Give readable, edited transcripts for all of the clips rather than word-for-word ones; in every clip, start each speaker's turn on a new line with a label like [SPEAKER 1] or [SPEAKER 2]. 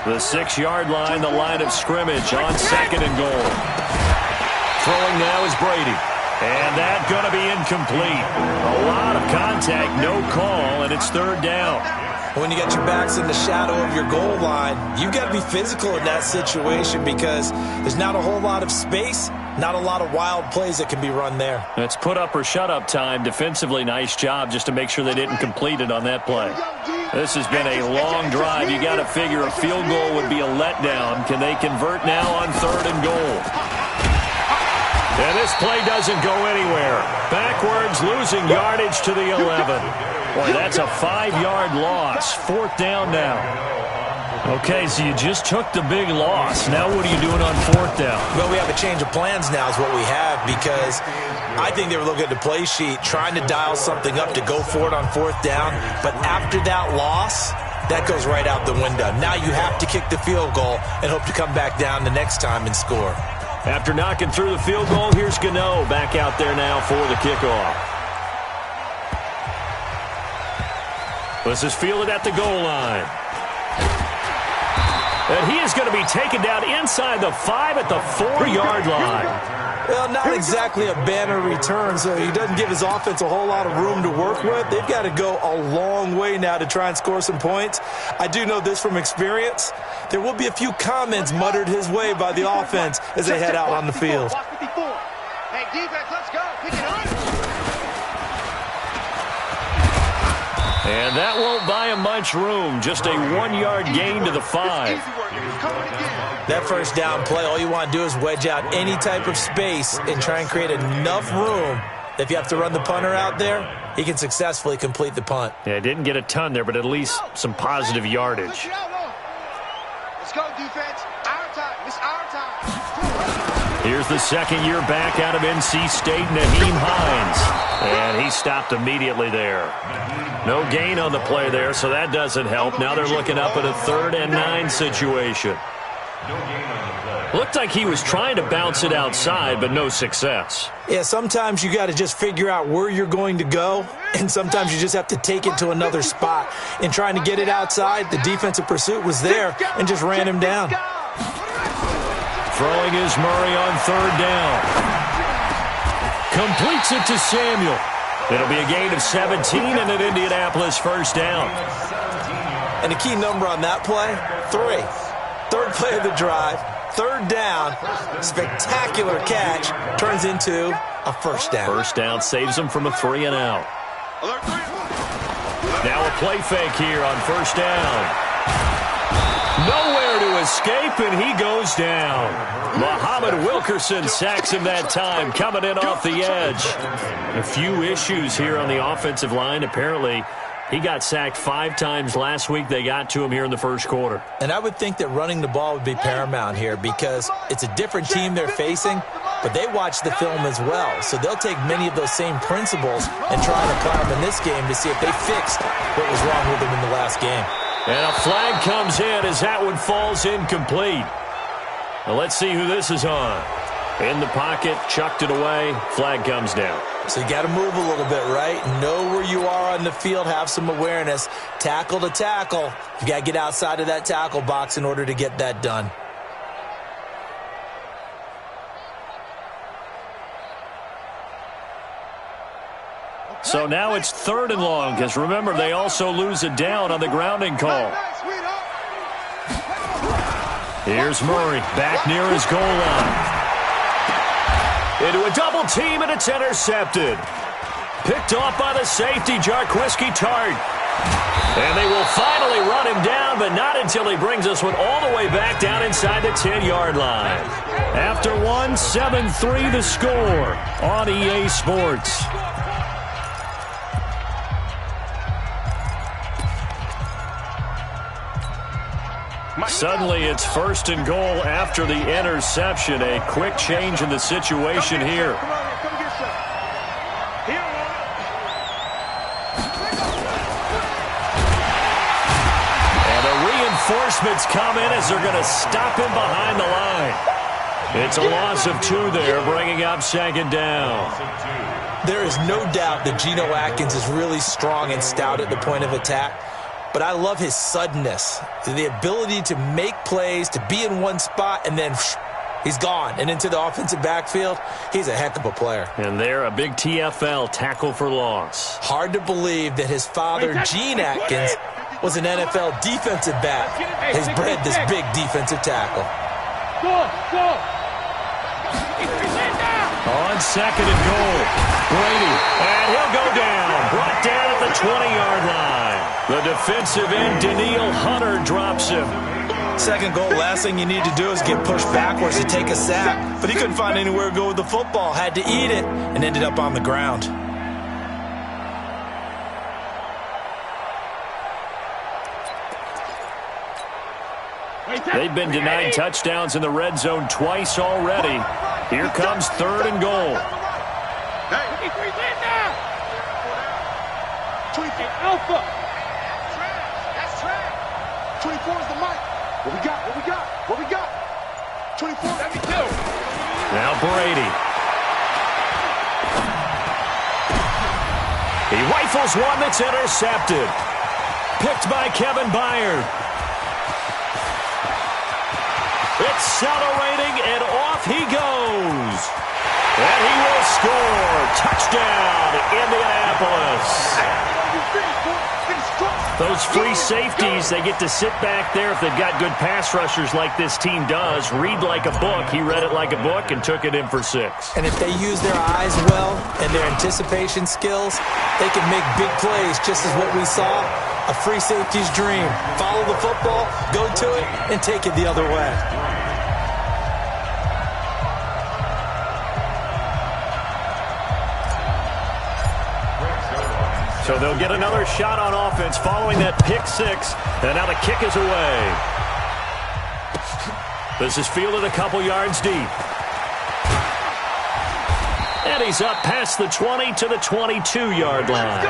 [SPEAKER 1] The 6-yard line, the line of scrimmage on 2nd and goal. Throwing now is Brady. And that's going to be incomplete. A lot of contact, no call, and it's 3rd down.
[SPEAKER 2] When you got your backs in the shadow of your goal line, you've got to be physical in that situation because there's not a whole lot of space, not a lot of wild plays that can be run there.
[SPEAKER 1] It's put up or shut up time. Defensively, nice job just to make sure they didn't complete it on that play. This has been a long drive. You got to figure a field goal would be a letdown. Can they convert now on 3rd and goal? And this play doesn't go anywhere. Backwards, losing yardage to the 11. Boy, that's a 5-yard loss. 4th down now. Okay, so you just took the big loss. Now what are you doing on 4th down?
[SPEAKER 2] Well, we have a change of plans now is what we have because I think they were looking at the play sheet, trying to dial something up to go for it on 4th down. But after that loss, that goes right out the window. Now you have to kick the field goal and hope to come back down the next time and score.
[SPEAKER 1] After knocking through the field goal, here's Gano back out there now for the kickoff. This is fielded at the goal line. And he is going to be taken down inside the 5 at the 4-yard line.
[SPEAKER 2] Well, not exactly a banner return, so he doesn't give his offense a whole lot of room to work with. They've got to go a long way now to try and score some points. I do know this from experience. There will be a few comments muttered his way by the offense as they head out on the field.
[SPEAKER 3] Hey, defense, let's go. Pick it up.
[SPEAKER 1] And that won't buy him much room. Just a 1-yard gain to the 5.
[SPEAKER 2] That first down play, all you want to do is wedge out any type of space and try and create enough room that if you have to run the punter out there, he can successfully complete the punt.
[SPEAKER 1] Yeah, didn't get a ton there, but at least some positive yardage.
[SPEAKER 3] Let's go, defense. Our time. It's our time.
[SPEAKER 1] Here's the 2nd-year back out of NC State, Naheem Hines. And he stopped immediately there. No gain on the play there, so that doesn't help. Now they're looking up at a 3rd and 9 situation. Looked like he was trying to bounce it outside, but no success.
[SPEAKER 2] Yeah, sometimes you got to just figure out where you're going to go, and sometimes you just have to take it to another spot. In trying to get it outside, the defensive pursuit was there and just ran him down.
[SPEAKER 1] Throwing is Murray on 3rd down. Completes it to Samuel. It'll be a gain of 17 and an Indianapolis 1st down.
[SPEAKER 2] And the key number on that play, 3. 3rd play of the drive, 3rd down, spectacular catch, turns into a 1st down.
[SPEAKER 1] 1st down saves them from a 3 and out. Now a play fake here on 1st down. Nowhere to escape, and he goes down. Muhammad Wilkerson sacks him that time, coming in off the edge. A few issues here on the offensive line. Apparently, he got sacked 5 times last week. They got to him here in the 1st quarter.
[SPEAKER 2] And I would think that running the ball would be paramount here because it's a different team they're facing, but they watch the film as well. So they'll take many of those same principles and try and apply them in this game to see if they fixed what was wrong with them in the last game.
[SPEAKER 1] And a flag comes in as that one falls incomplete. Now let's see who this is on. In the pocket, chucked it away, flag comes down.
[SPEAKER 2] So you got to move a little bit, right? Know where you are on the field, have some awareness. Tackle to tackle. You got to get outside of that tackle box in order to get that done.
[SPEAKER 1] So now it's 3rd and long, because remember, they also lose a down on the grounding call. Here's Murray, back near his goal line. Into a double team, and it's intercepted. Picked off by the safety, Jarquiski Tart. And they will finally run him down, but not until he brings us one all the way back down inside the 10-yard line. After 7-3 the score on EA Sports. Suddenly it's 1st and goal after the interception. A quick change in the situation here. And the reinforcements come in as they're going to stop him behind the line. It's a loss of 2 there, bringing up 2nd down.
[SPEAKER 2] There is no doubt that Geno Atkins is really strong and stout at the point of attack. but I love his suddenness, the ability to make plays, to be in one spot, and then he's gone and into the offensive backfield. He's a heck of a player.
[SPEAKER 1] And there, a big TFL, tackle for loss.
[SPEAKER 2] Hard to believe that his father, Gene Atkins, was an NFL defensive back. Has bred this big defensive tackle.
[SPEAKER 1] On second and goal, Brady, and he'll go down. Brought down at the 20-yard line. The defensive end, Daniil Hunter, drops him.
[SPEAKER 2] Second goal, last thing you need to do is get pushed backwards to take a sack. But he couldn't find anywhere to go with the football. Had to eat it and ended up on the ground.
[SPEAKER 1] They've been denied touchdowns in the red zone twice already. Here comes third and goal.
[SPEAKER 3] Alpha. That's trash. 24 is the mic. What we got? What we got? What we got? 24. Let me do.
[SPEAKER 1] Now Brady. He rifles one that's intercepted. Picked by Kevin Byard. Accelerating, and off he goes. And he will score. Touchdown, Indianapolis. Those free safeties, they get to sit back there if they've got good pass rushers like this team does. Read like a book. He read it like a book and took it in for 6.
[SPEAKER 2] And if they use their eyes well and their anticipation skills, they can make big plays, just as what we saw. A free safety's dream. Follow the football, go to it, and take it the other way.
[SPEAKER 1] So they'll get another shot on offense following that pick 6. And now the kick is away. This is fielded a couple yards deep. And he's up past the 20 to the 22-yard line.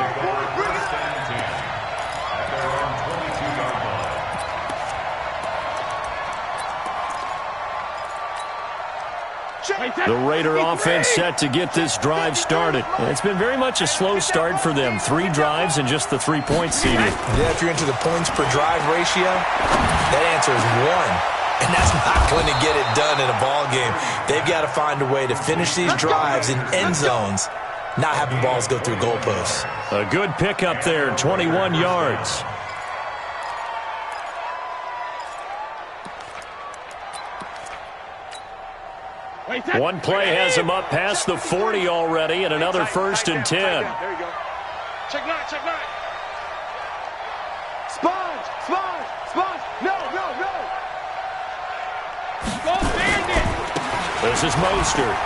[SPEAKER 1] The Raider offense set to get this drive started. It's been very much a slow start for them. 3 drives and just the 3 points, CD.
[SPEAKER 2] Yeah, if you're into the points per drive ratio, that answer is 1. And that's not going to get it done in a ball game. They've got to find a way to finish these drives in end zones, not having balls go through goalposts.
[SPEAKER 1] A good pickup there, 21 yards. One play has him up past the 40 already, and another 1st and 10.
[SPEAKER 3] There you go. Check 9, check 9. Sponge, sponge, sponge. No. Go Bandit.
[SPEAKER 1] This is Mostert.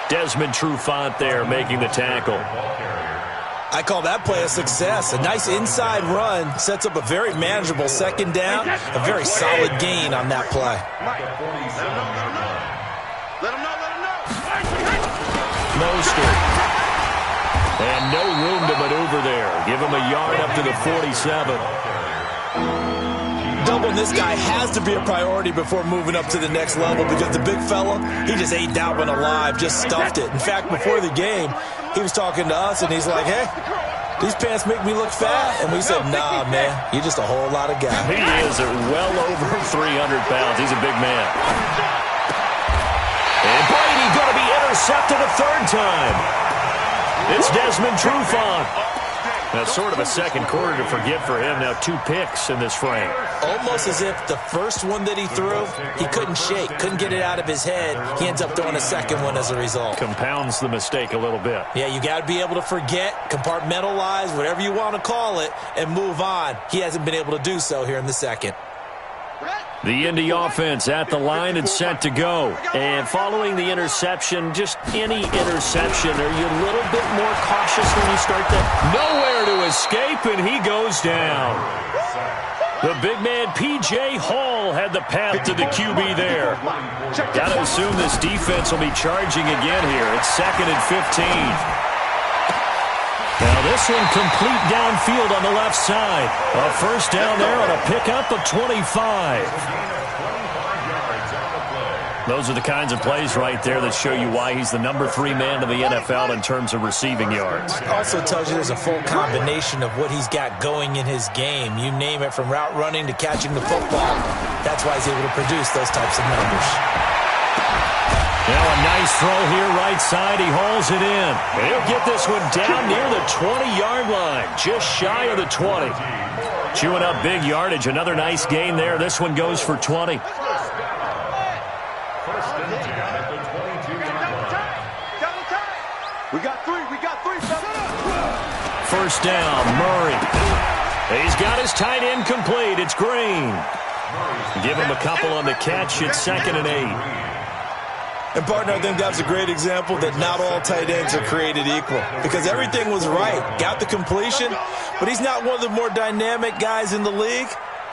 [SPEAKER 1] Desmond Trufant there making the tackle.
[SPEAKER 2] I call that play a success. A nice inside run sets up a very manageable second down. A very solid gain on that play.
[SPEAKER 3] Let him know.
[SPEAKER 1] Mostert. And no room to maneuver there. Give him a yard up to the 47.
[SPEAKER 2] Doubling this guy has to be a priority before moving up to the next level, because the big fella, he just ate that one alive, just stuffed it. In fact, before the game, he was talking to us, and he's like, hey, these pants make me look fat. And we said, nah, man, you're just a whole lot of guy.
[SPEAKER 1] He is at well over 300 pounds. He's a big man. And Brady going to be intercepted a 3rd time. It's Desmond Trufant. That's sort of a second quarter to forget for him. Now 2 picks in this frame.
[SPEAKER 2] Almost as if the first one that he threw, he couldn't shake, couldn't get it out of his head. He ends up throwing a second one as a result.
[SPEAKER 1] Compounds the mistake a little bit.
[SPEAKER 2] Yeah, you got to be able to forget, compartmentalize, whatever you want to call it, and move on. He hasn't been able to do so here in the second.
[SPEAKER 1] The Indy offense at the line and set to go. And following the interception, just any interception, are you a little bit more cautious when you start that? Nowhere to escape, and he goes down. The big man, P.J. Hall, had the path to the QB there. Got to assume this defense will be charging again here. It's 2nd and 15. Now this one complete downfield on the left side. A 1st down there on a pickup of 25. Those are the kinds of plays right there that show you why he's the number 3 man in the NFL in terms of receiving yards.
[SPEAKER 2] Also tells you there's a full combination of what he's got going in his game. You name it, from route running to catching the football. That's why he's able to produce those types of numbers.
[SPEAKER 1] Now a nice throw here right side. He hauls it in. And he'll get this one down near the 20-yard line, just shy of the 20. Chewing up big yardage. Another nice gain there. This one goes for 20.
[SPEAKER 3] We got three.
[SPEAKER 1] First down, Murray. He's got his tight end complete. It's Green. Give him a couple on the catch. It's 2nd and 8.
[SPEAKER 2] And, partner, I think that was a great example that not all tight ends are created equal, because everything was right. Got the completion, but he's not one of the more dynamic guys in the league.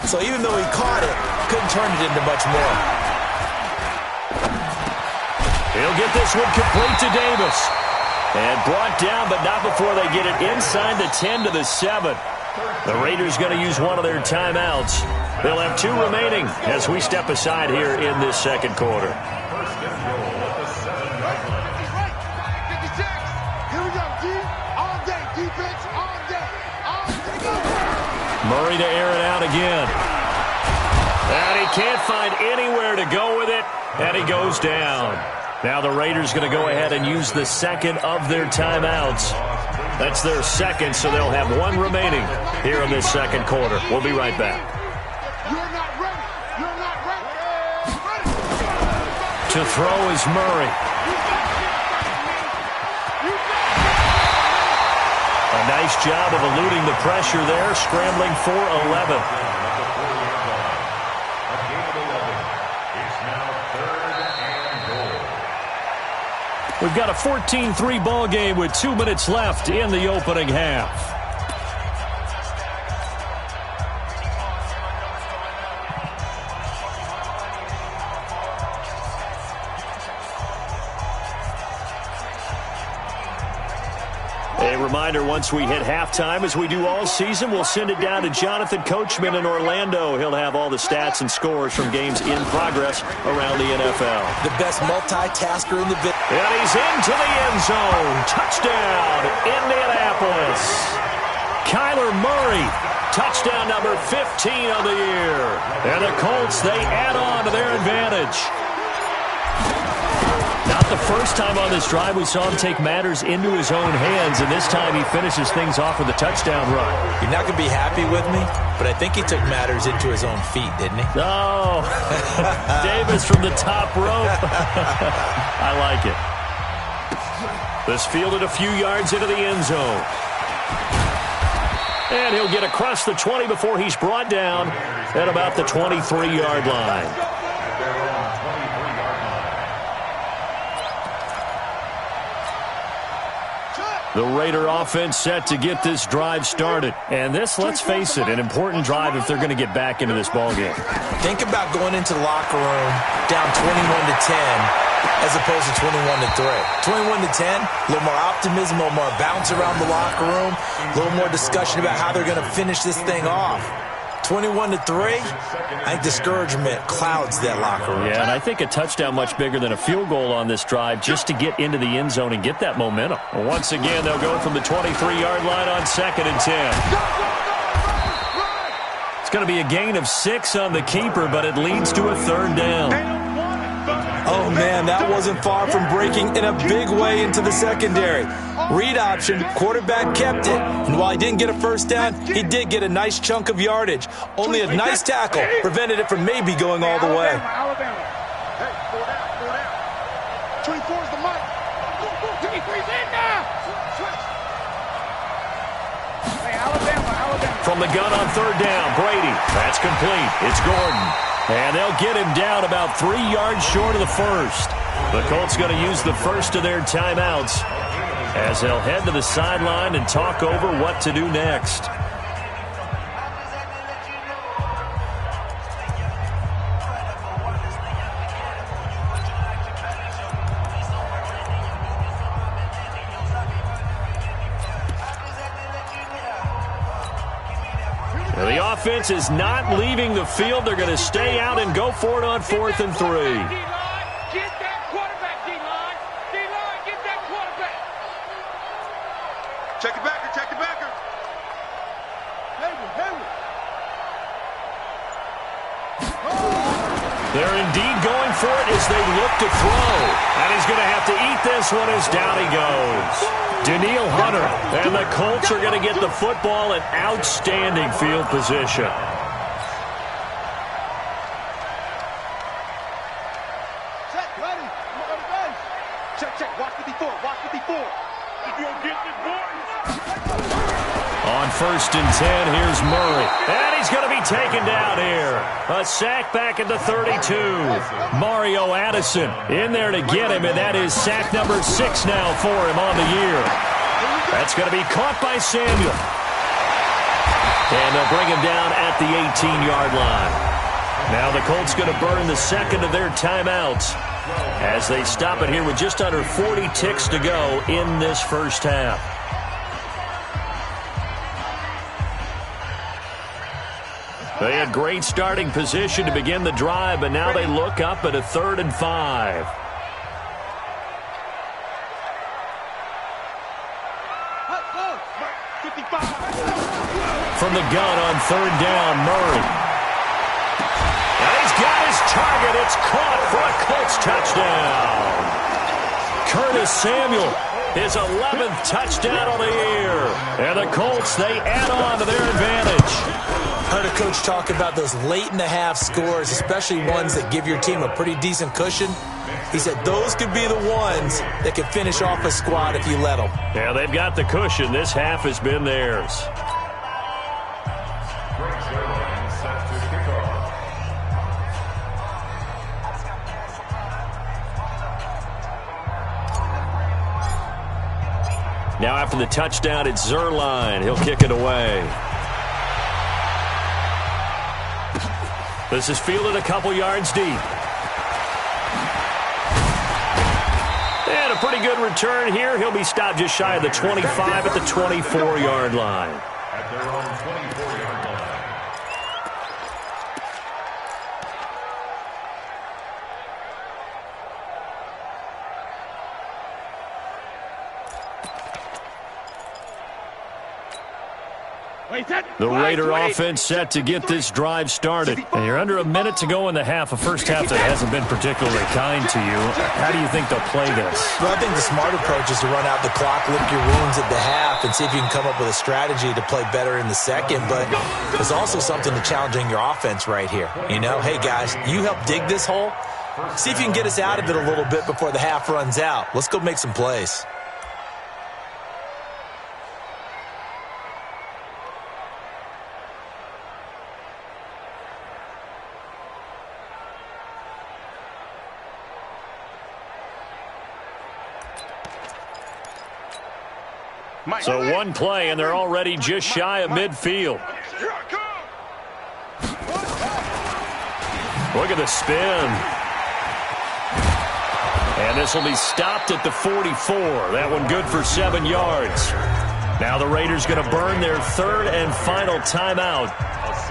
[SPEAKER 2] So even though he caught it, couldn't turn it into much more.
[SPEAKER 1] He'll get this one complete to Davis. And brought down, but not before they get it inside the 10 to the 7. The Raiders going to use one of their timeouts. They'll have 2 remaining as we step aside here in this second quarter. Murray to air it out again. And he can't find anywhere to go with it, and he goes down. Now the Raiders going to go ahead and use the second of their timeouts. That's their second, so they'll have 1 remaining here in this second quarter. We'll be right back. To throw is Murray. A nice job of eluding the pressure there, scrambling for 11. We've got a 14-3 ball game with 2 minutes left in the opening half. A reminder, once we hit halftime, as we do all season, we'll send it down to Jonathan Coachman in Orlando. He'll have all the stats and scores from games in progress around the NFL.
[SPEAKER 2] The best multitasker in the business.
[SPEAKER 1] And he's into the end zone. Touchdown, Indianapolis. Kyler Murray, touchdown number 15 of the year. And the Colts, they add on to their advantage. Not the first time on this drive we saw him take matters into his own hands, and this time he finishes things off with a touchdown run.
[SPEAKER 2] You're not going to be happy with me, but I think he took matters into his own feet, didn't he?
[SPEAKER 1] Oh, Davis from the top rope. I like it. This fielded a few yards into the end zone. And he'll get across the 20 before he's brought down at about the 23-yard line. The Raider offense set to get this drive started. And this, let's face it, an important drive if they're going to get back into this ballgame.
[SPEAKER 2] Think about going into the locker room down 21-10 as opposed to 21-3. 21-10, a little more optimism, a little more bounce around the locker room, a little more discussion about how they're going to finish this thing off. 21-3, I think discouragement clouds that locker room.
[SPEAKER 1] Yeah, and I think a touchdown much bigger than a field goal on this drive just to get into the end zone and get that momentum. Well, once again, they'll go from the 23-yard line on 2nd and 10. It's going to be a gain of 6 on the keeper, but it leads to a 3rd down.
[SPEAKER 2] Oh, man, that wasn't far from breaking in a big way into the secondary. Read option, quarterback kept it, and while he didn't get a first down, he did get a nice chunk of yardage. Only a nice tackle prevented it from maybe going all the way.
[SPEAKER 3] Alabama. Hey, 4 down. 24 is the mic. 23's in now. Hey, Alabama.
[SPEAKER 1] From the gun on 3rd down, Brady. That's complete. It's Gordon. And they'll get him down about 3 yards short of the first. The Colts going to use the first of their timeouts as they'll head to the sideline and talk over what to do next. Now, the offense is not leaving the field. They're going to stay out and go for it on 4th and 3. They're indeed going for it as they look to throw. And he's going to have to eat this one as down he goes. Daniil Hunter. And the Colts are going to get the football in outstanding field position.
[SPEAKER 3] Check, ready. Check, check. Watch the before. Watch the before. If you don't get this, boys.
[SPEAKER 1] On 1st and 10, here's Murray. And he's going to be taken down here. A sack back at the 32. Mario Addison in there to get him, and that is sack number 6 now for him on the year. That's going to be caught by Samuel. And they'll bring him down at the 18-yard line. Now the Colts going to burn the second of their timeouts as they stop it here with just under 40 ticks to go in this first half. They had great starting position to begin the drive, but now they look up at a 3rd and 5. From the gun on 3rd down, Murray. And he's got his target. It's caught for a Colts touchdown. Curtis Samuel, his 11th touchdown on the year. And the Colts, they add on to their advantage.
[SPEAKER 2] Heard a coach talk about those late-in-the-half scores, especially ones that give your team a pretty decent cushion. He said those could be the ones that could finish off a squad if you let them.
[SPEAKER 1] Yeah, they've got the cushion. This half has been theirs. Now after the touchdown, it's Zerline. He'll kick it away. This is fielded a couple yards deep. And a pretty good return here. He'll be stopped just shy of the 25 at the 24-yard line.
[SPEAKER 4] At their own 24-yard line.
[SPEAKER 1] The Raider offense set to get this drive started. And you're under a minute to go in the half, a first half that hasn't been particularly kind to you. How do you think they'll play this?
[SPEAKER 2] Well, I think the smart approach is to run out the clock, lick your wounds at the half, and see if you can come up with a strategy to play better in the second. But there's also something to challenging your offense right here. You know, hey, guys, you help dig this hole. See if you can get us out of it a little bit before the half runs out. Let's go make some plays.
[SPEAKER 1] So one play, and they're already just shy of midfield. Look at the spin. And this will be stopped at the 44. That one good for 7 yards. Now the Raiders going to burn their 3rd and final timeout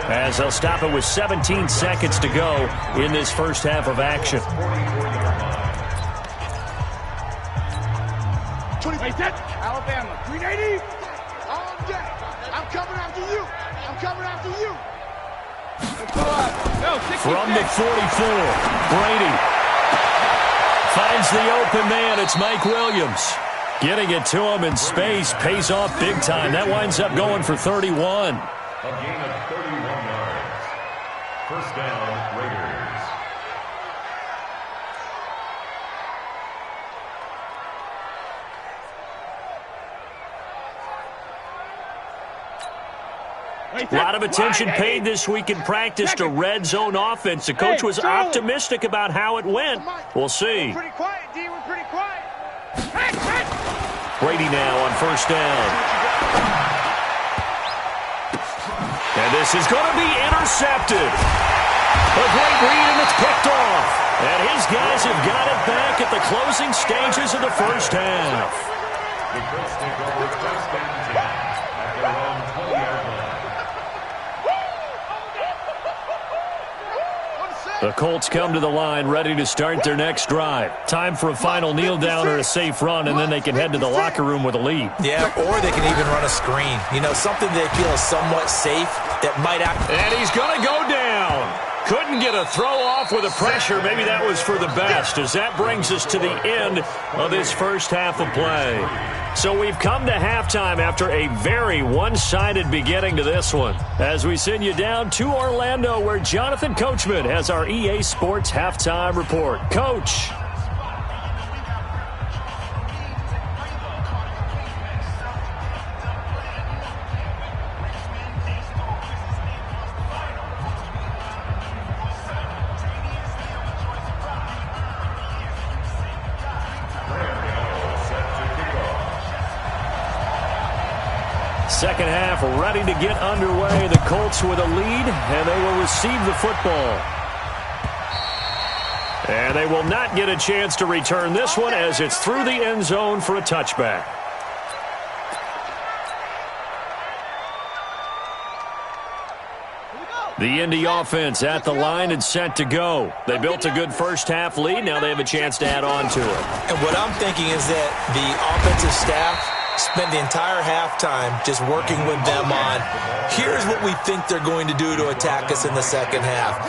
[SPEAKER 1] as they'll stop it with 17 seconds to go in this first half of action.
[SPEAKER 3] Alabama, 380. All day. I'm coming after you. I'm coming after you.
[SPEAKER 1] From the 44, Brady finds the open man. It's Mike Williams. Getting it to him in space pays off big time. That winds up going for 31.
[SPEAKER 4] A gain of 31 yards. First down, Raiders.
[SPEAKER 1] A lot of attention paid this week in practice to red zone offense. The coach was optimistic about how it went. We'll see.
[SPEAKER 3] Pretty quiet, D. We're pretty quiet.
[SPEAKER 1] Brady now on first down. And this is going to be intercepted. A great read, and it's picked off. And his guys have got it back at the closing stages of the first half.
[SPEAKER 4] The Colts take over first and 10 at their own 20-yard line.
[SPEAKER 1] The Colts come to the line ready to start their next drive. Time for a final kneel down or a safe run, and then they can head to the locker room with a lead.
[SPEAKER 2] Yeah, or they can even run a screen. You know, something they feel is somewhat safe that might act.
[SPEAKER 1] And he's going to go down. Couldn't get a throw off with the pressure. Maybe that was for the best, as that brings us to the end of this first half of play. So we've come to halftime after a very one-sided beginning to this one, as we send you down to Orlando, where Jonathan Coachman has our EA Sports halftime report. Coach. Second half ready to get underway. The Colts with a lead, and they will receive the football. And they will not get a chance to return this one, as it's through the end zone for a touchback. The Indy offense at the line and set to go. They built a good first half lead. Now they have a chance to add on to it.
[SPEAKER 2] And what I'm thinking is that the offensive staff spent the entire halftime just working with them on, here's what we think they're going to do to attack us in the second half.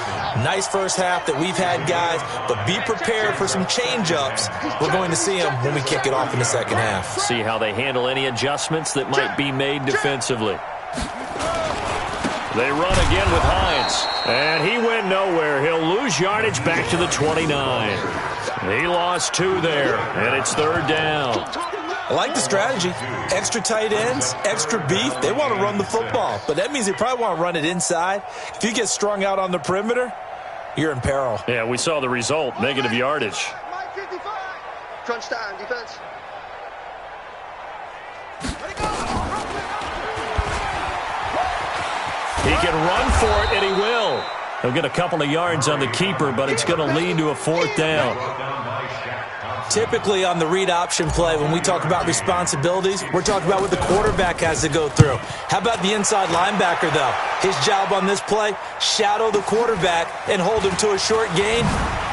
[SPEAKER 2] Nice first half that we've had, guys, but be prepared for some change-ups. We're going to see them when we kick it off in the second half.
[SPEAKER 1] See how they handle any adjustments that might be made defensively. They run again with Hines, and he went nowhere. He'll lose yardage back to the 29. He lost 2 there, and it's third down.
[SPEAKER 2] I like the strategy. Extra tight ends, extra beef. They want to run the football, but that means they probably want to run it inside. If you get strung out on the perimeter, you're in peril.
[SPEAKER 1] Yeah, we saw the result, negative yardage.
[SPEAKER 3] Crunch time, defense.
[SPEAKER 1] He can run for it, and he will. He'll get a couple of yards on the keeper, but it's going to lead to a fourth down.
[SPEAKER 2] Typically on the read option play, when we talk about responsibilities, we're talking about what the quarterback has to go through. How about the inside linebacker, though? His job on this play, shadow the quarterback and hold him to a short gain.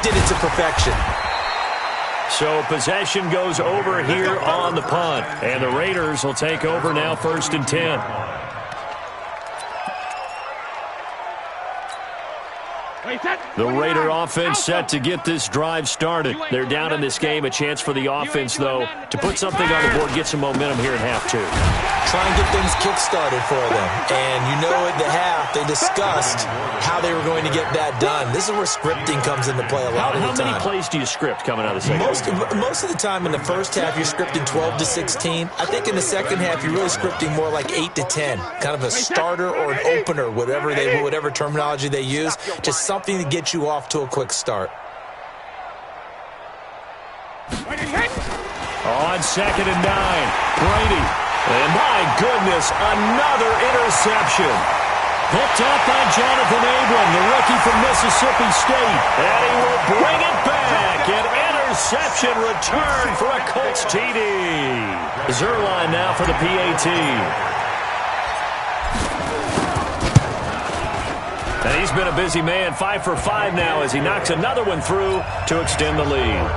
[SPEAKER 2] Did it to perfection.
[SPEAKER 1] So possession goes over here on the punt, and the Raiders will take over now, 1st and 10. The Raider offense set to get this drive started. They're down in this game. A chance for the offense, though, to put something on the board, get some momentum here in half 2.
[SPEAKER 2] Try and get things kick-started for them. And you know at the half, they discussed how they were going to get that done. This is where scripting comes into play a lot of the time.
[SPEAKER 1] How many plays do you script coming out of the second half?
[SPEAKER 2] Most of the time in the first half, you're scripting 12 to 16. I think in the second half, you're really scripting more like 8 to 10. Kind of a starter or an opener, whatever terminology they use. Just something to get you off to a quick start.
[SPEAKER 1] On 2nd and 9, Brady. And my goodness, another interception. Picked up by Jonathan Abram, the rookie from Mississippi State. And he will bring it back. An interception return for a Colts TD. Zerline now for the PAT. And he's been a busy man, 5 for 5 now as he knocks another one through to extend the lead.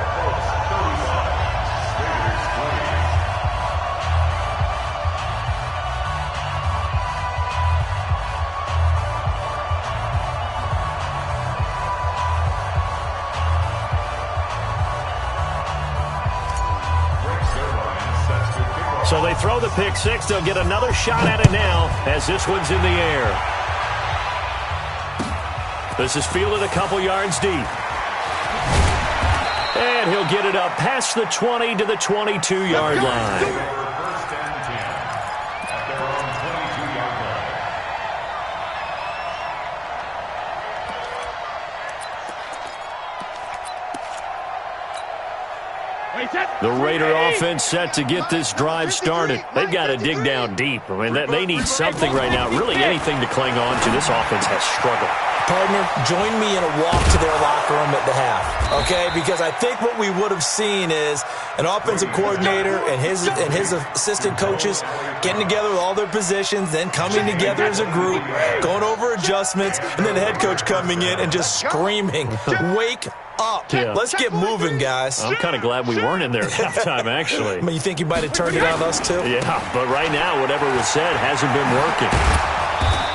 [SPEAKER 1] So they throw the pick 6. They'll get another shot at it now as this one's in the air. This is fielded a couple yards deep. And he'll get it up past the 20 to the 22-yard line. The Raider offense set to get this drive started. They've got to dig down deep. I mean, they need something right now, really anything to cling on to. This offense has struggled.
[SPEAKER 2] Partner, join me in a walk to their locker room at the half, okay? Because I think what we would have seen is an offensive coordinator and his assistant coaches getting together with all their positions, then coming together as a group, going over adjustments, and then the head coach coming in and just screaming, wake up. Yeah. Let's get moving, guys.
[SPEAKER 1] I'm kind of glad we weren't in there at halftime, actually.
[SPEAKER 2] I mean, you think you might have turned it on us, too?
[SPEAKER 1] Yeah, but right now, whatever was said hasn't been working.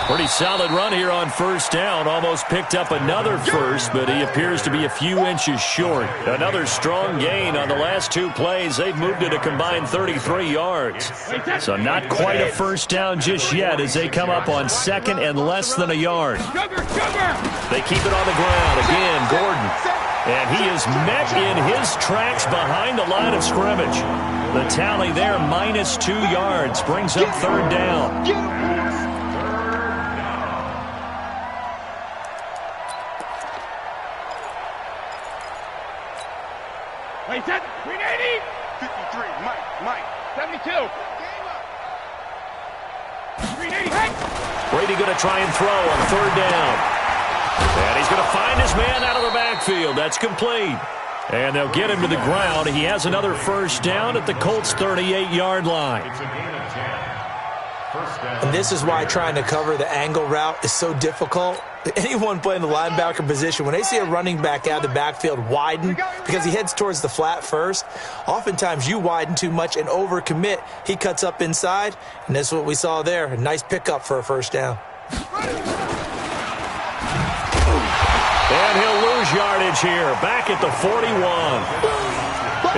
[SPEAKER 1] Pretty solid run here on first down. Almost picked up another first, but he appears to be a few inches short. Another strong gain on the last two plays. They've moved it a combined 33 yards. So not quite a first down just yet as they come up on second and less than a yard. They keep it on the ground. Again, Gordon. And he is met in his tracks behind the line of scrimmage. The tally there, -2 yards, brings up third down.
[SPEAKER 3] Wait, that 380? 53, Mike. 72. 380, hey!
[SPEAKER 1] Brady going to try and throw on third down. And he's going to find his man out of the backfield. That's complete. And they'll get him to the ground. He has another first down at the Colts' 38-yard line.
[SPEAKER 2] And this is why trying to cover the angle route is so difficult. Anyone playing the linebacker position, when they see a running back out of the backfield widen because he heads towards the flat first, oftentimes you widen too much and overcommit. He cuts up inside, and that's what we saw there. A nice pickup for a first down.
[SPEAKER 1] And he'll lose yardage here, back at the 41.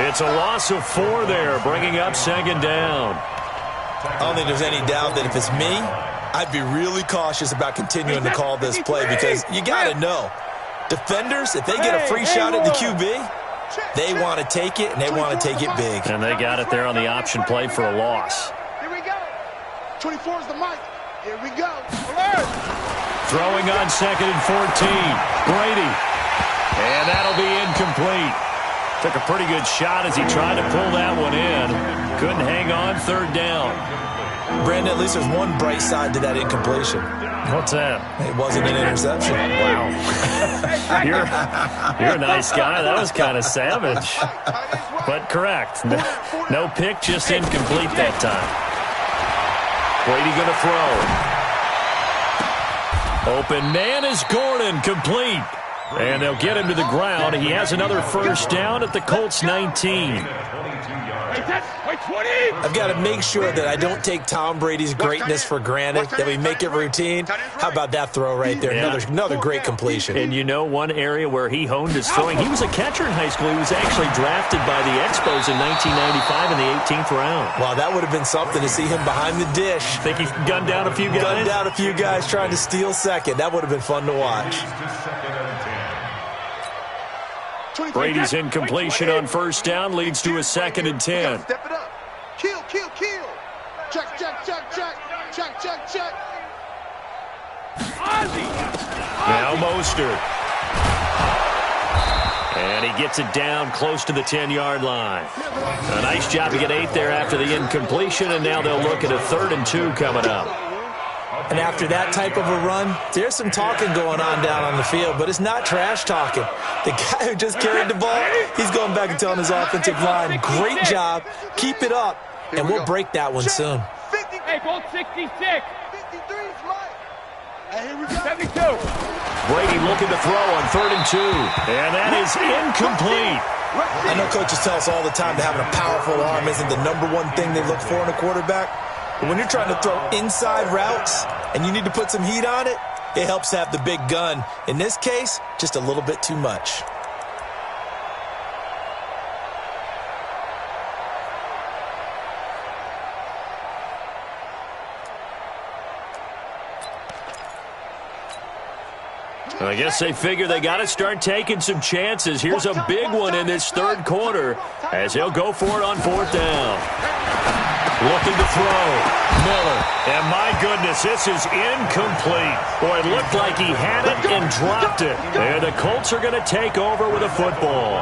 [SPEAKER 1] It's a loss of 4 there, bringing up second down.
[SPEAKER 2] I don't think there's any doubt that if it's me, I'd be really cautious about continuing to call this play because you got to know, defenders, if they get a free shot at the QB, they want to take it, and they want to take it big.
[SPEAKER 1] And they got it there on the option play for a loss.
[SPEAKER 3] Here we go. 24 is the mic. Here we go.
[SPEAKER 1] Throwing on second and 14. Brady. And that'll be incomplete. Took a pretty good shot as he tried to pull that one in. Couldn't hang on third down.
[SPEAKER 2] Brandon, at least there's one bright side to that incompletion.
[SPEAKER 1] What's that?
[SPEAKER 2] It wasn't an interception.
[SPEAKER 1] Wow. You're a nice guy. That was kind of savage. But correct. No pick, just incomplete that time. Brady going to throw. Open man is Gordon, complete. And they'll get him to the ground. He has another first down at the Colts' 19.
[SPEAKER 2] I've got to make sure that I don't take Tom Brady's greatness for granted, that we make it routine. How about that throw right there?
[SPEAKER 1] Yeah.
[SPEAKER 2] Another great completion.
[SPEAKER 1] And you know one area where he honed his throwing? He was a catcher in high school. He was actually drafted by the Expos in 1995 in the 18th round.
[SPEAKER 2] Wow, that would have been something to see him behind the dish.
[SPEAKER 1] Think he gunned down a few guys?
[SPEAKER 2] Gunned down a few guys trying to steal second. That would have been fun to watch.
[SPEAKER 1] Brady's incompletion on first down leads to a second and 10.
[SPEAKER 3] Step it up. Kill. Check.
[SPEAKER 1] Now Mostert. And he gets it down close to the 10-yard line. A nice job to get 8 there after the incompletion, and now they'll look at a 3rd and 2 coming up.
[SPEAKER 2] And after that type of a run, there's some talking going on down on the field, but it's not trash talking. The guy who just carried the ball, he's going back and telling his offensive line, great job, keep it up, and we'll break that one soon.
[SPEAKER 3] Hey, Bolt 66. 53 is Mike. Hey, here we go. 72.
[SPEAKER 1] Brady looking to throw on 3rd and 2, and that is incomplete.
[SPEAKER 2] I know coaches tell us all the time that having a powerful arm isn't the #1 thing they look for in a quarterback. But when you're trying to throw inside routes and you need to put some heat on it, it helps to have the big gun. In this case, just a little bit too much.
[SPEAKER 1] I guess they figure they got to start taking some chances. Here's a big one in this 3rd quarter as he'll go for it on 4th down. Looking to throw. Miller. And my goodness, this is incomplete. Boy, it looked like he had it and dropped it. And the Colts are going to take over with a football.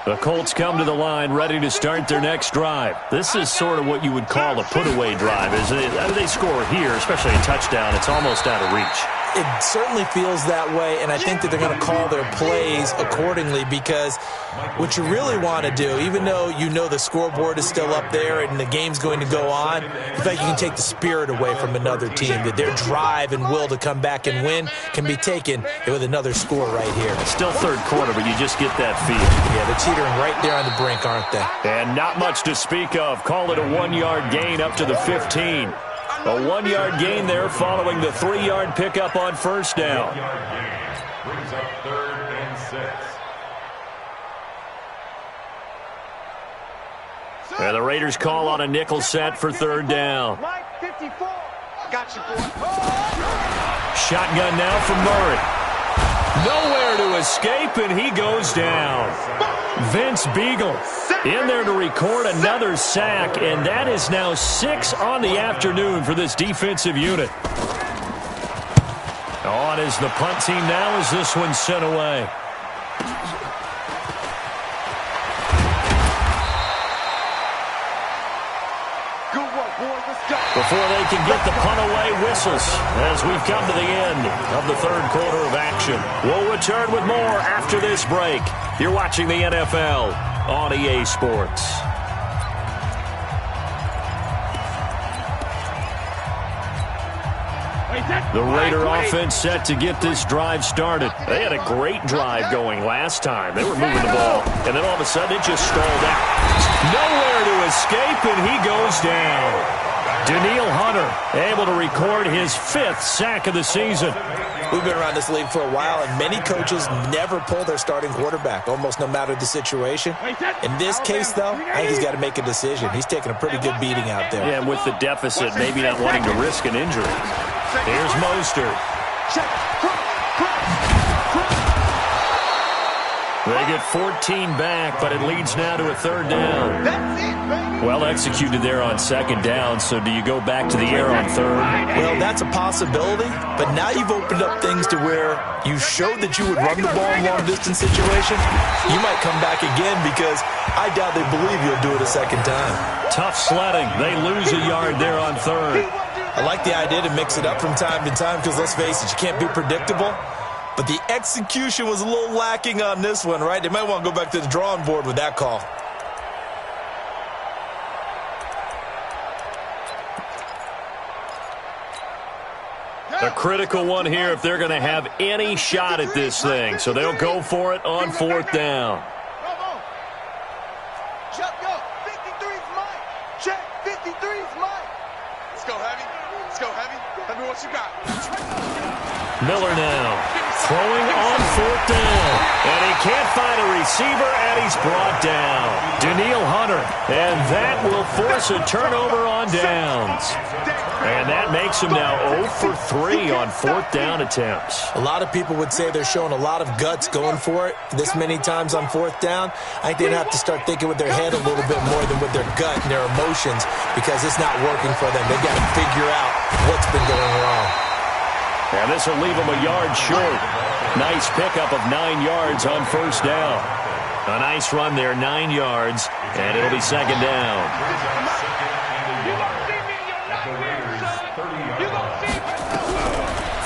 [SPEAKER 1] The Colts come to the line ready to start their next drive. This is sort of what you would call a put-away drive. As they score here, especially a touchdown, it's almost out of reach.
[SPEAKER 2] It certainly feels that way, and I think that they're going to call their plays accordingly, because what you really want to do, even though you know the scoreboard is still up there and the game's going to go on, in fact, you can take the spirit away from another team, that their drive and will to come back and win can be taken with another score right here.
[SPEAKER 1] Still third quarter, but you just get that feel.
[SPEAKER 2] Yeah, they're teetering right there on the brink, aren't they?
[SPEAKER 1] And not much to speak of. Call it a 1-yard gain up to the 15. A 1-yard gain there following the 3-yard pickup on first down.
[SPEAKER 4] Brings up 3rd and 6.
[SPEAKER 1] And the Raiders call on a nickel set for 3rd down.
[SPEAKER 3] Mike, 54. Got you, boy.
[SPEAKER 1] Shotgun now from Murray. Nowhere to escape, and he goes down. Vince Beagle in there to record another sack, and that is now 6 on the afternoon for this defensive unit. On is the punt team now as this one's sent away.
[SPEAKER 3] Good work, boys. Let's go.
[SPEAKER 1] Before they can get the punt away, whistles as we've come to the end of the 3rd quarter of action. We'll return with more after this break. You're watching the NFL on EA Sports. The Raider offense set to get this drive started. They had a great drive going last time. They were moving the ball, and then all of a sudden it just stalled out. Nowhere to escape, and he goes down. Daniil Hunter able to record his 5th sack of the season.
[SPEAKER 2] We've been around this league for a while, and many coaches never pull their starting quarterback, almost no matter the situation. In this case, though, I think he's got to make a decision. He's taking a pretty good beating out there.
[SPEAKER 1] Yeah, and with the deficit, maybe not wanting to risk an injury. Here's Mostert. They get 14 back, but it leads now to a 3rd down.
[SPEAKER 3] That's it, baby.
[SPEAKER 1] Well executed there on 2nd down, so do you go back to the air on 3rd?
[SPEAKER 2] Well, that's a possibility, but now you've opened up things to where you showed that you would run the ball in long-distance situations. You might come back again, because I doubt they believe you'll do it a 2nd time.
[SPEAKER 1] Tough sledding. They lose a yard there on 3rd.
[SPEAKER 2] I like the idea to mix it up from time to time, because let's face it, you can't be predictable. But the execution was a little lacking on this one, right? They might want to go back to the drawing board with that call.
[SPEAKER 1] A critical one here if they're going to have any shot at this thing. So they'll go for it on 4th down.
[SPEAKER 3] Chuck, go. 53's Mike. Check. 53's Mike. Let's go, Heavy. Let's go, Heavy. Tell me what you got.
[SPEAKER 1] Miller now throwing on 4th down. And he can't find a receiver, and he's brought down. Daniil Hunter. And that will force a turnover on downs. And that makes him now 0 for 3 on 4th down attempts.
[SPEAKER 2] A lot of people would say they're showing a lot of guts going for it this many times on 4th down. I think they'd have to start thinking with their head a little bit more than with their gut and their emotions, because it's not working for them. They've got to figure out what's been going wrong.
[SPEAKER 1] And this will leave him a yard short. Nice pickup of 9 yards on 1st down. A nice run there, 9 yards, and it'll be 2nd down.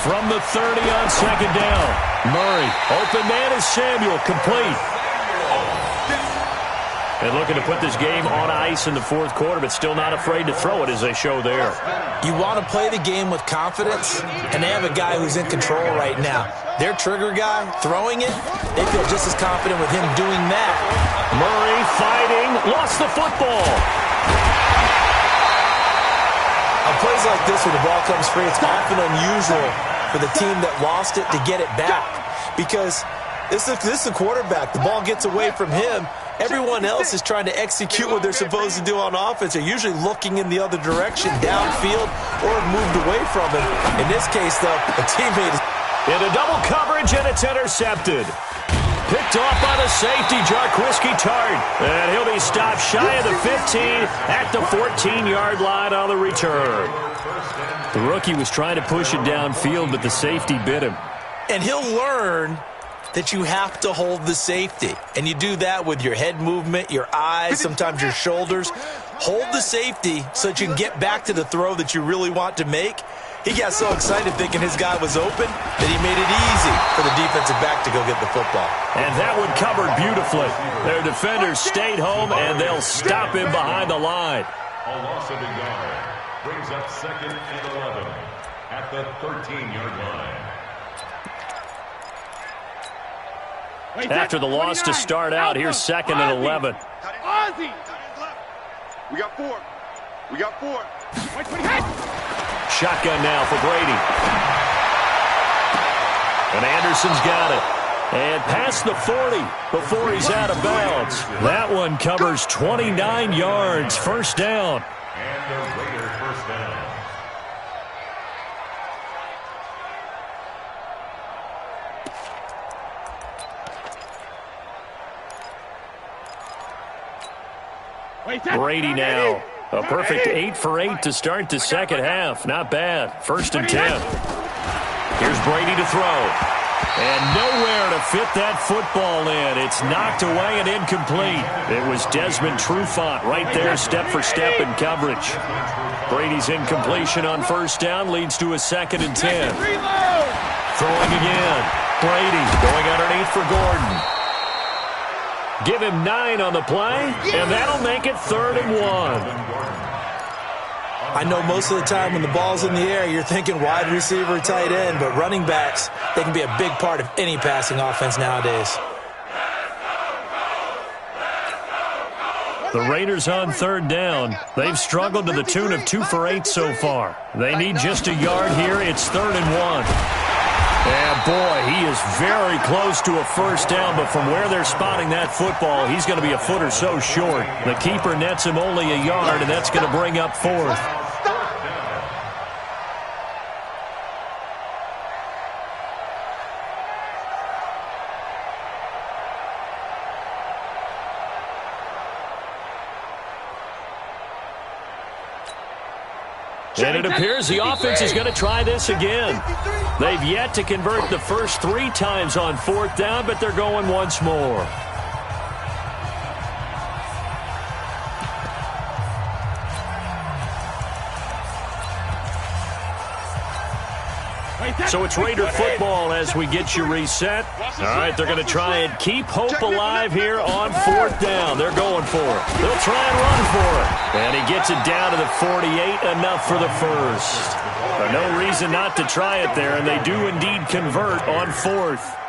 [SPEAKER 1] From the 30 on 2nd down. Murray, open man is Samuel, complete. And looking to put this game on ice in the 4th quarter, but still not afraid to throw it as they show there.
[SPEAKER 2] You want to play the game with confidence, and they have a guy who's in control right now. Their trigger guy, throwing it, they feel just as confident with him doing that.
[SPEAKER 1] Murray fighting, lost the football.
[SPEAKER 2] On plays like this where the ball comes free, it's often unusual for the team that lost it to get it back, because this is the quarterback. The ball gets away from him. Everyone else is trying to execute what they're supposed to do on offense. They're usually looking in the other direction, downfield, or moved away from him. In this case, though, a teammate is
[SPEAKER 1] into double coverage, and it's intercepted. Picked off by the safety, Jarquiski Tart. And he'll be stopped shy of the 15 at the 14-yard line on the return. The rookie was trying to push it downfield, but the safety bit him.
[SPEAKER 2] And he'll learn that you have to hold the safety. And you do that with your head movement, your eyes, sometimes your shoulders. hold the safety so that you can get back to the throw that you really want to make. He got so excited thinking his guy was open that he made it easy for the defensive back to go get the football.
[SPEAKER 1] And that one covered beautifully. Their defenders stayed home, and they'll stop him behind the line.
[SPEAKER 4] A loss of a yard brings up 2nd and 11 at the 13-yard line.
[SPEAKER 1] After the loss to start out, here's 2nd and 11.
[SPEAKER 3] Ozzy! We got 4. We got 4.
[SPEAKER 1] Shotgun now for Brady. And Anderson's got it. And past the 40 before he's out of bounds. That one covers 29 yards. First down.
[SPEAKER 4] And the Raiders first down.
[SPEAKER 1] Brady now. A perfect 8 for 8 to start the second half. Not bad. 1st and 10. Here's Brady to throw. And nowhere to fit that football in. It's knocked away and incomplete. It was Desmond Trufant right there, step for step in coverage. Brady's incompletion on 1st down leads to a 2nd and 10. Throwing again. Brady going underneath for Gordon. Give him 9 on the play, and that'll make it 3rd and 1.
[SPEAKER 2] I know most of the time when the ball's in the air, you're thinking wide receiver, tight end, but running backs, they can be a big part of any passing offense nowadays.
[SPEAKER 1] The Raiders on 3rd down. They've struggled to the tune of 2 for 8 so far. They need just a yard here. It's 3rd and 1. And boy, he is very close to a 1st down, but from where they're spotting that football, he's going to be a foot or so short. The keeper nets him only a yard, and that's going to bring up 4th. And it appears the offense is going to try this again. They've yet to convert the first 3 times on 4th down, but they're going once more. So it's Raider football as we get you reset. All right, they're going to try and keep hope alive here on 4th down. They're going for it. They'll try and run for it. And he gets it down to the 48, enough for the first. No reason not to try it there, and they do indeed convert on 4th.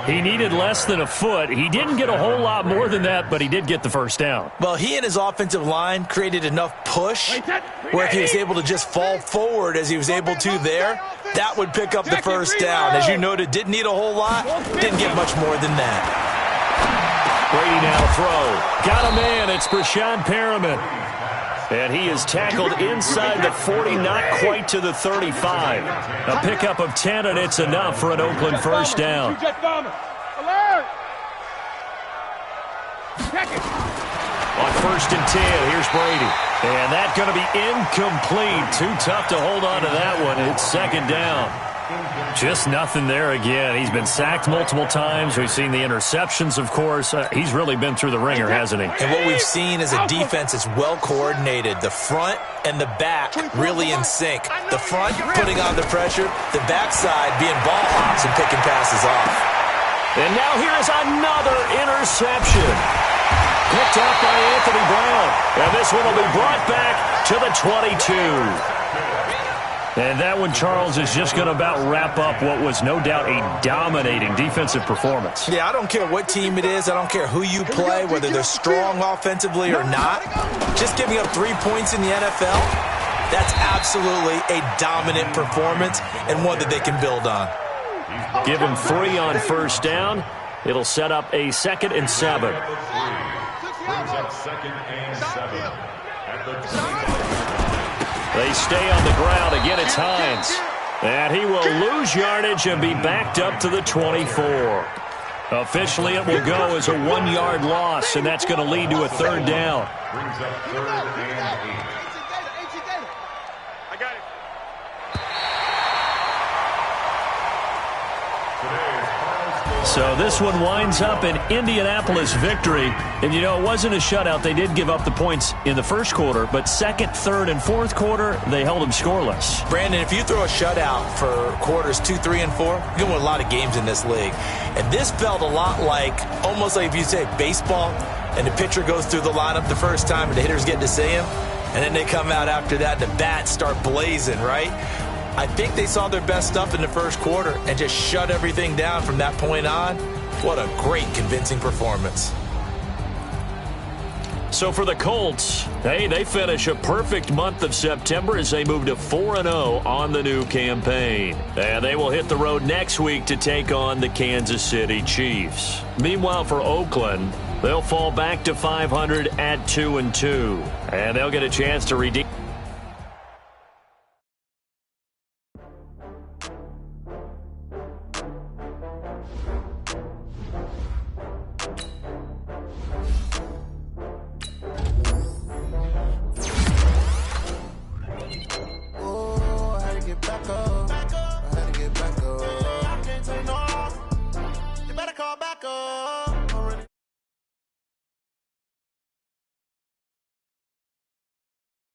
[SPEAKER 1] He needed less than a foot. He didn't get a whole lot more than that, but he did get the first down.
[SPEAKER 2] Well, he and his offensive line created enough push where if he was able to just fall forward as he was able to there, that would pick up the first down. As you noted, didn't need a whole lot, didn't get much more than that.
[SPEAKER 1] Brady now to throw. Got a man. It's Brashad Perriman. And he is tackled inside the 40, not quite to the 35. A pickup of 10, and it's enough for an Oakland first down. On 1st and 10, here's Brady. And that's going to be incomplete. Too tough to hold on to that one. It's 2nd down. Just nothing there again. He's been sacked multiple times. We've seen the interceptions, of course. He's really been through the ringer, hasn't he?
[SPEAKER 2] And what we've seen is a defense that's well coordinated. The front and the back really in sync. The front putting on the pressure, the backside being ball hawks and picking passes off.
[SPEAKER 1] And now here is another interception. Picked up by Anthony Brown. And this one will be brought back to the 22. And that one, Charles, is just going to about wrap up what was no doubt a dominating defensive performance.
[SPEAKER 2] Yeah, I don't care what team it is. I don't care who you play, whether they're strong offensively or not. Just giving up 3 points in the NFL, that's absolutely a dominant performance and one that they can build on.
[SPEAKER 1] Give him 3 on 1st down. It'll set up a 2nd and 7.
[SPEAKER 4] Brings up 2nd and 7 at the 20.
[SPEAKER 1] They stay on the ground. Again, it's Hines. And he will lose yardage and be backed up to the 24. Officially, it will go as a 1-yard loss, and that's going to lead to a 3rd down.
[SPEAKER 4] Brings up 3rd and 8.
[SPEAKER 3] I got it.
[SPEAKER 1] So this one winds up an Indianapolis victory. And, you know, it wasn't a shutout. They did give up the points in the first quarter, but second, third, and fourth quarter, they held them scoreless.
[SPEAKER 2] Brandon, if you throw a shutout for quarters 2, 3, and 4, you're going to win a lot of games in this league. And this felt a lot like, almost like if you say baseball, and the pitcher goes through the lineup the first time, and the hitters get to see him, and then they come out after that, and the bats start blazing, right? I think they saw their best stuff in the first quarter and just shut everything down from that point on. What a great, convincing performance.
[SPEAKER 1] So for the Colts, hey, they finish a perfect month of September as they move to 4-0 on the new campaign. And they will hit the road next week to take on the Kansas City Chiefs. Meanwhile, for Oakland, they'll fall back to 500 at 2-2. And they'll get a chance to redeem